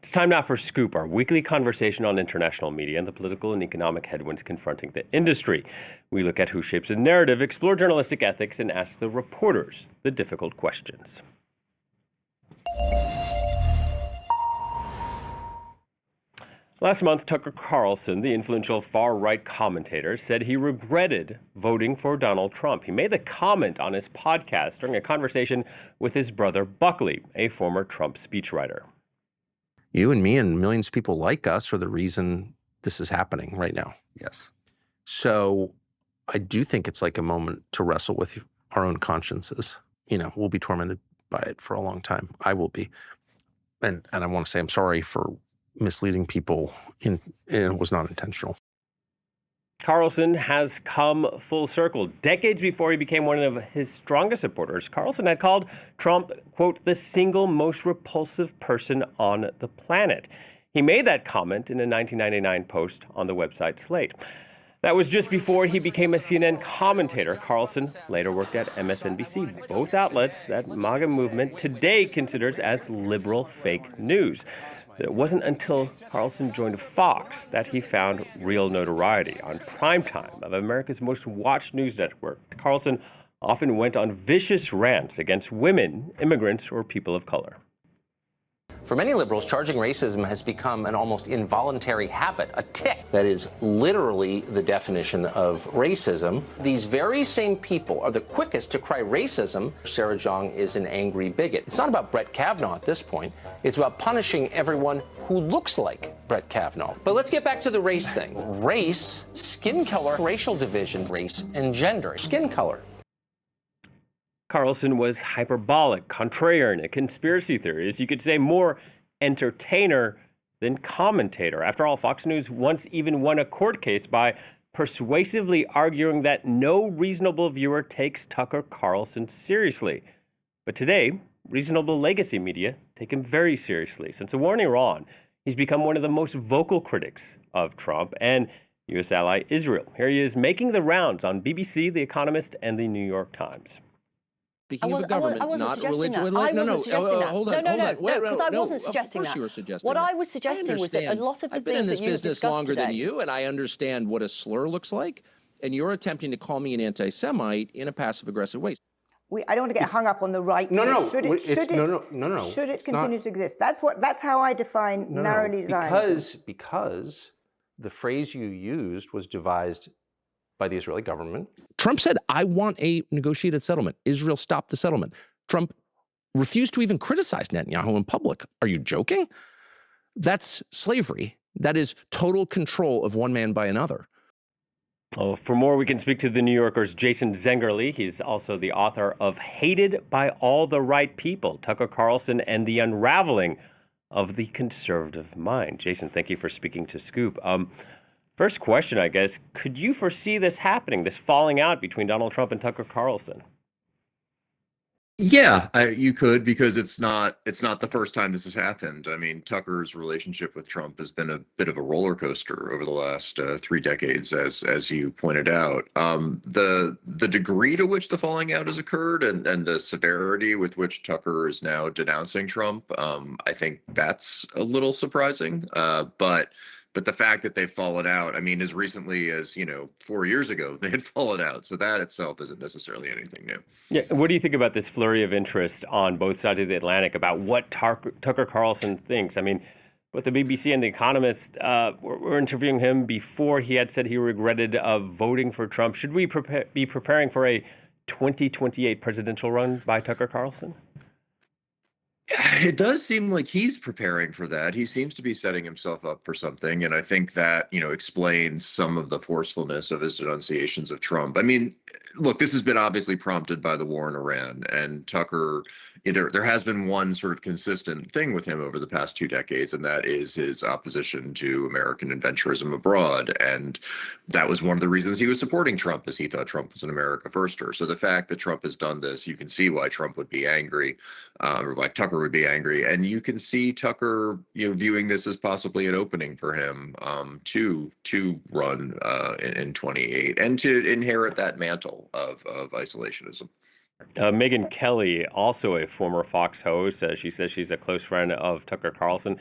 It's time now for Scoop, our weekly conversation on international media and the political and economic headwinds confronting the industry. We look at who shapes the narrative, explore journalistic ethics, and ask the reporters the difficult questions. Last month, Tucker Carlson, the influential far-right commentator, said he regretted voting for Donald Trump. He made the comment on his podcast during a conversation with his brother Buckley, a former Trump speechwriter. You and me and millions of people like us are the reason this is happening right now. Yes. So I do think it's like a moment to wrestle with our own consciences. You know, we'll be tormented by it for a long time. I will be. And I want to say I'm sorry for misleading people. It was not intentional. Carlson has come full circle. Decades before he became one of his strongest supporters, Carlson had called Trump, quote, the single most repulsive person on the planet. He made that comment in a 1999 post on the website Slate. That was just before he became a CNN commentator. Carlson later worked at MSNBC, both outlets that MAGA movement today considers as liberal fake news. It wasn't until Carlson joined Fox that he found real notoriety on primetime of America's most watched news network. Carlson often went on vicious rants against women, immigrants, or people of color. For many liberals, charging racism has become an almost involuntary habit, a tic. That is literally the definition of racism. These very same people are the quickest to cry racism. Sarah Jeong is an angry bigot. It's not about Brett Kavanaugh at this point. It's about punishing everyone who looks like Brett Kavanaugh. But let's get back to the race thing. Race, skin color, racial division, race, and gender. Skin color. Carlson was hyperbolic, contrarian, a conspiracy theorist. You could say more entertainer than commentator. After all, Fox News once even won a court case by persuasively arguing that no reasonable viewer takes Tucker Carlson seriously. But today, reasonable legacy media take him very seriously. Since the war in Iran, he's become one of the most vocal critics of Trump and U.S. ally Israel. Here he is making the rounds on BBC, The Economist, and The New York Times. Speaking of the government, not religion. Hold on. Because I wasn't suggesting that. Of course you were suggesting What that. I was suggesting was that a lot of the I've been in things this that you business discussed longer today, than you, and I understand what a slur looks like, and you're attempting to call me an anti-Semite in a passive-aggressive way. I don't want to get hung up on the right. No. Should it continue to exist? That's how I define narrowly designed. Because the phrase you used was devised by the Israeli government. Trump said, I want a negotiated settlement. Israel stopped the settlement. Trump refused to even criticize Netanyahu in public. Are you joking? That's slavery. That is total control of one man by another. Well, for more, we can speak to the New Yorker's Jason Zengerle. He's also the author of Hated by All the Right People, Tucker Carlson and the Unravelling of the Conservative Mind. Jason, thank you for speaking to Scoop. First question, I guess, could you foresee this happening, this falling out between Donald Trump and Tucker Carlson? Yeah, you could, because it's not the first time this has happened. I mean, Tucker's relationship with Trump has been a bit of a roller coaster over the last 3 decades, as you pointed out. The degree to which the falling out has occurred and the severity with which Tucker is now denouncing Trump, I think that's a little surprising. But the fact that they've fallen out, I mean, as recently as, 4 years ago, they had fallen out. So that itself isn't necessarily anything new. Yeah. What do you think about this flurry of interest on both sides of the Atlantic about what Tucker Carlson thinks? I mean, both the BBC and The Economist were interviewing him before he had said he regretted voting for Trump. Should we be preparing for a 2028 presidential run by Tucker Carlson? It does seem like he's preparing for that. He seems to be setting himself up for something. And I think that, explains some of the forcefulness of his denunciations of Trump. I mean, look, this has been obviously prompted by the war in Iran. And Tucker, there has been one sort of consistent thing with him over the past 2 decades, and that is his opposition to American adventurism abroad. And that was one of the reasons he was supporting Trump, is he thought Trump was an America firster. So the fact that Trump has done this, you can see why Trump would be angry, or why Tucker would be angry. And you can see Tucker, viewing this as possibly an opening for him to run in 28 and to inherit that mantle of isolationism. Megyn Kelly, also a former Fox host, she says she's a close friend of Tucker Carlson.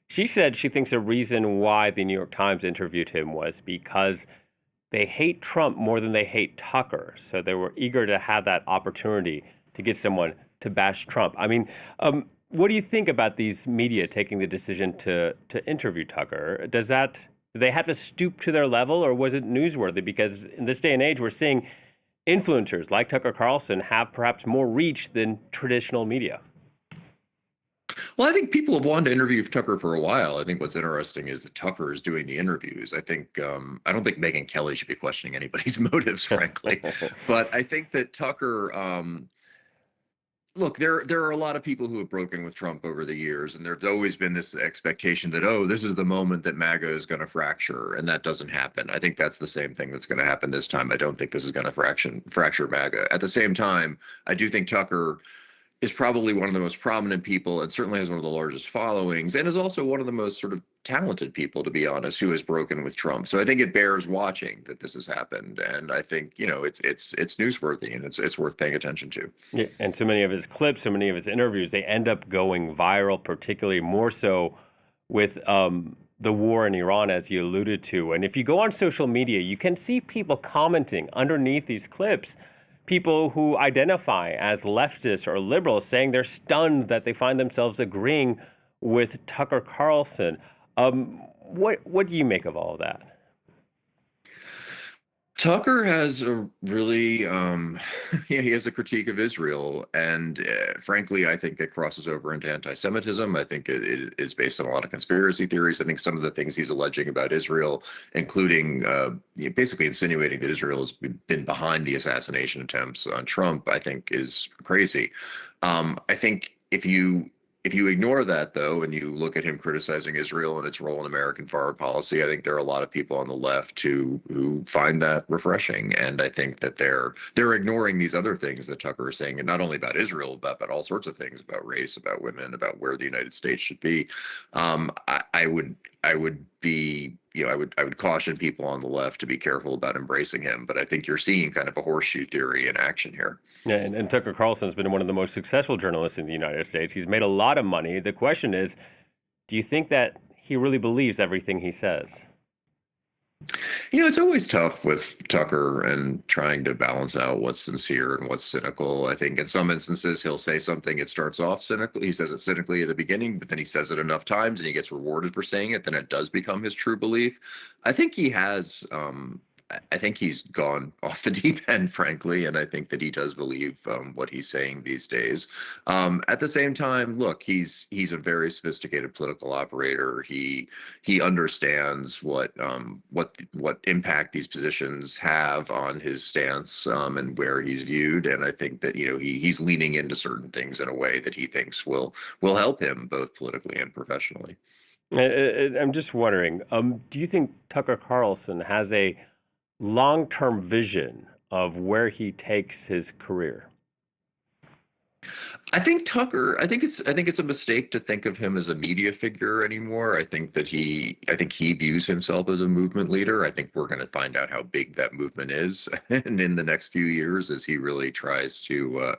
She said she thinks a reason why the New York Times interviewed him was because they hate Trump more than they hate Tucker. So they were eager to have that opportunity to get someone to bash Trump. I mean, what do you think about these media taking the decision to interview Tucker? Do they have to stoop to their level, or was it newsworthy? Because in this day and age, we're seeing influencers like Tucker Carlson have perhaps more reach than traditional media. Well, I think people have wanted to interview Tucker for a while. I think what's interesting is that Tucker is doing the interviews. I don't think Megyn Kelly should be questioning anybody's motives, frankly. But I think that Tucker, look, there are a lot of people who have broken with Trump over the years, and there's always been this expectation that, oh, this is the moment that MAGA is going to fracture, and that doesn't happen. I think that's the same thing that's going to happen this time. I don't think this is going to fracture MAGA. At the same time, I do think Tucker is probably one of the most prominent people and certainly has one of the largest followings, and is also one of the most sort of talented people, to be honest, who has broken with Trump. So I think it bears watching that this has happened, and I think it's newsworthy, and it's worth paying attention to. Yeah, and so many of his clips, so many of his interviews, they end up going viral, particularly more so with the war in Iran, as you alluded to. And if you go on social media, you can see people commenting underneath these clips. People who identify as leftists or liberals saying they're stunned that they find themselves agreeing with Tucker Carlson. What do you make of all of that? Tucker has a really, he has a critique of Israel, and frankly, I think it crosses over into anti-Semitism. I think it is based on a lot of conspiracy theories. I think some of the things he's alleging about Israel, including basically insinuating that Israel has been behind the assassination attempts on Trump, I think is crazy. I think if you ignore that, though, and you look at him criticizing Israel and its role in American foreign policy, I think there are a lot of people on the left who find that refreshing. And I think that they're ignoring these other things that Tucker is saying, and not only about Israel, but all sorts of things about race, about women, about where the United States should be. I would caution people on the left to be careful about embracing him. But I think you're seeing kind of a horseshoe theory in action here. Yeah, and Tucker Carlson's been one of the most successful journalists in the United States. He's made a lot of money. The question is, do you think that he really believes everything he says? It's always tough with Tucker and trying to balance out what's sincere and what's cynical. I think in some instances he'll say something, it starts off cynically. He says it cynically at the beginning, but then he says it enough times and he gets rewarded for saying it. Then it does become his true belief. I think he's gone off the deep end, frankly, and I think that he does believe what he's saying these days. At the same time, look, he's a very sophisticated political operator. He understands what impact these positions have on his stance and where he's viewed, and I think that he's leaning into certain things in a way that he thinks will help him both politically and professionally. I'm just wondering, do you think Tucker Carlson has a long-term vision of where he takes his career? I think it's a mistake to think of him as a media figure anymore. I think he views himself as a movement leader. I think we're going to find out how big that movement is and in the next few years as he really tries to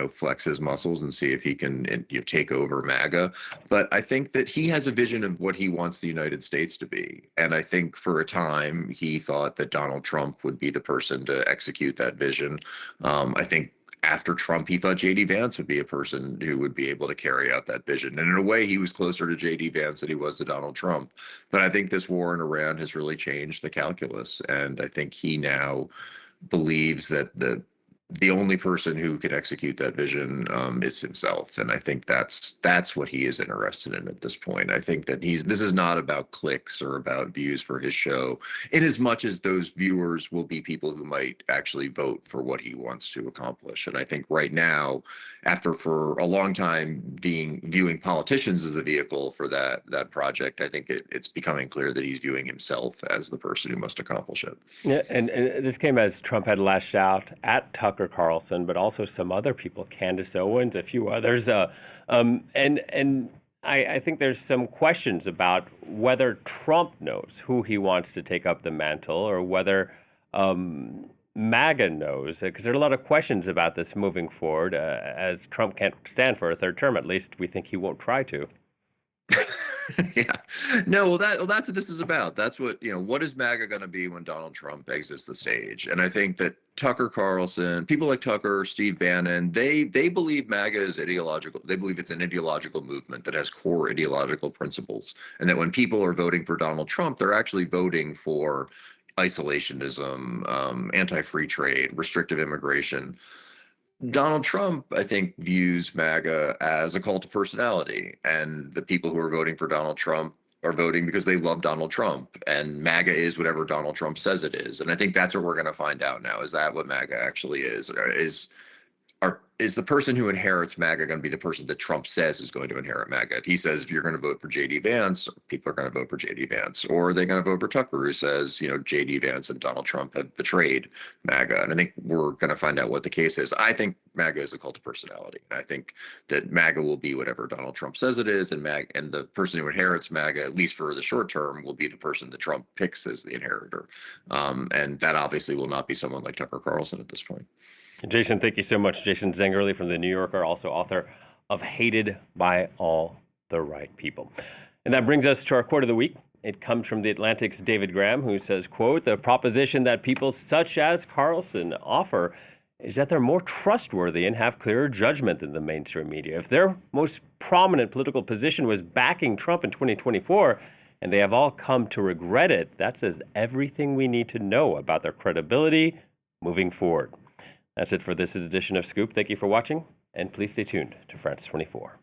flex his muscles and see if he can take over MAGA. But I think that he has a vision of what he wants the United States to be. And I think for a time he thought that Donald Trump would be the person to execute that vision. I think after Trump, he thought J.D. Vance would be a person who would be able to carry out that vision. And in a way, he was closer to J.D. Vance than he was to Donald Trump. But I think this war in Iran has really changed the calculus. And I think he now believes that the only person who can execute that vision is himself. And I think that's what he is interested in at this point. I think that this is not about clicks or about views for his show, in as much as those viewers will be people who might actually vote for what he wants to accomplish. And I think right now, after for a long time viewing politicians as a vehicle for that project, I think it's becoming clear that he's viewing himself as the person who must accomplish it. Yeah, and this came as Trump had lashed out at Tucker Carlson, but also some other people, Candace Owens, a few others. And I think there's some questions about whether Trump knows who he wants to take up the mantle or whether MAGA knows, because there are a lot of questions about this moving forward, as Trump can't stand for a third term. At least we think he won't try to. Yeah. No, that's what this is about. That's what, what is MAGA going to be when Donald Trump exits the stage? And I think that Tucker Carlson, people like Tucker, Steve Bannon, they believe MAGA is ideological. They believe it's an ideological movement that has core ideological principles. And that when people are voting for Donald Trump, they're actually voting for isolationism, anti-free trade, restrictive immigration. Donald Trump, I think, views MAGA as a cult of personality, and the people who are voting for Donald Trump are voting because they love Donald Trump, and MAGA is whatever Donald Trump says it is. And I think that's what we're going to find out now. Is that what MAGA actually is? Is the person who inherits MAGA going to be the person that Trump says is going to inherit MAGA? If he says, if you're going to vote for J.D. Vance, people are going to vote for J.D. Vance. Or are they going to vote for Tucker, who says, J.D. Vance and Donald Trump have betrayed MAGA? And I think we're going to find out what the case is. I think MAGA is a cult of personality. And I think that MAGA will be whatever Donald Trump says it is. And the person who inherits MAGA, at least for the short term, will be the person that Trump picks as the inheritor. And that obviously will not be someone like Tucker Carlson at this point. Jason, thank you so much. Jason Zengerle from The New Yorker, also author of Hated by All the Right People. And that brings us to our quote of the week. It comes from The Atlantic's David Graham, who says, quote, "The proposition that people such as Carlson offer is that they're more trustworthy and have clearer judgment than the mainstream media. If their most prominent political position was backing Trump in 2024, and they have all come to regret it, that says everything we need to know about their credibility moving forward." That's it for this edition of Scoop. Thank you for watching, and please stay tuned to France 24.